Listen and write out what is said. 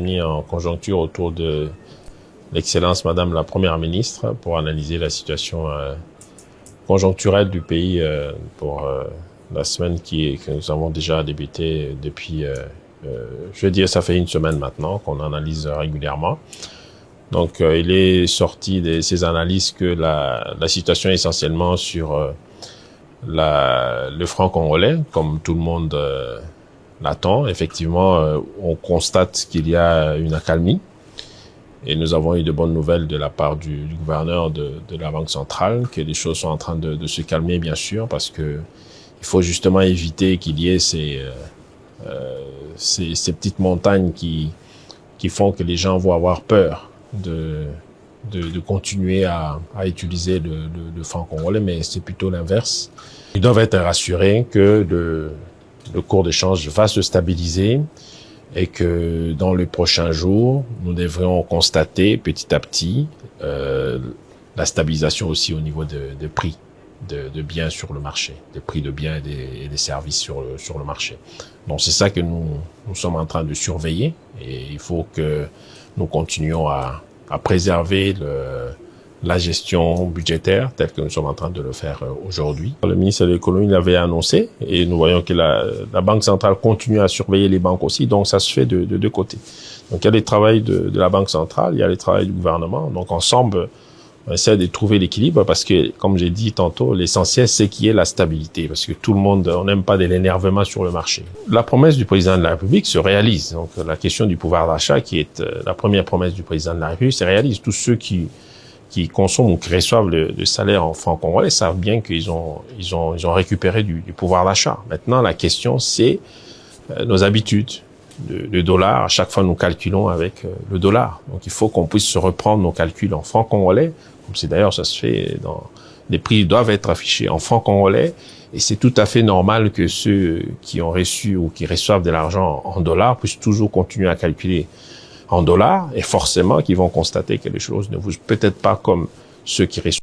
réunis en conjoncture autour de l'excellence Madame la Première ministre pour analyser la situation conjoncturelle du pays pour la semaine que nous avons déjà débuté depuis, je veux dire, ça fait une semaine maintenant qu'on analyse régulièrement. Donc, il est sorti de ces analyses que la situation est essentiellement sur le franc congolais, comme tout le monde l'attend. Effectivement, on constate qu'il y a une accalmie et nous avons eu de bonnes nouvelles de la part du gouverneur de la Banque centrale, que les choses sont en train de se calmer, bien sûr, parce que il faut justement éviter qu'il y ait ces petites montagnes qui font que les gens vont avoir peur de continuer à utiliser le franc congolais, mais c'est plutôt l'inverse. Ils doivent être rassurés que le cours d'échange va se stabiliser et que dans les prochains jours, nous devrions constater petit à petit la stabilisation aussi au niveau des prix de biens sur le marché, des prix de biens et des services sur le marché. Donc c'est ça que nous sommes en train de surveiller et il faut que nous continuions à préserver la gestion budgétaire telle que nous sommes en train de le faire aujourd'hui. Le ministre de l'économie l'avait annoncé et nous voyons que la Banque centrale continue à surveiller les banques aussi, donc ça se fait de deux côtés. Donc il y a les travaux de la Banque centrale, il y a les travaux du gouvernement, donc ensemble on essaie de trouver l'équilibre parce que, comme j'ai dit tantôt, l'essentiel c'est qu'il y ait la stabilité parce que tout le monde, on n'aime pas de l'énervement sur le marché. La promesse du président de la République se réalise, donc la question du pouvoir d'achat qui est la première promesse du président de la République se réalise. Tous ceux qui consomment ou qui reçoivent le salaire en francs congolais savent bien qu'ils ont récupéré du pouvoir d'achat. Maintenant, la question, c'est nos habitudes. Le dollar, à chaque fois, nous calculons avec le dollar. Donc, il faut qu'on puisse se reprendre nos calculs en francs congolais. Comme c'est d'ailleurs, ça se fait les prix doivent être affichés en francs congolais. Et c'est tout à fait normal que ceux qui ont reçu ou qui reçoivent de l'argent en dollars puissent toujours continuer à calculer en dollars et forcément qu'ils vont constater que les choses ne bougent peut-être pas comme ceux qui reçoivent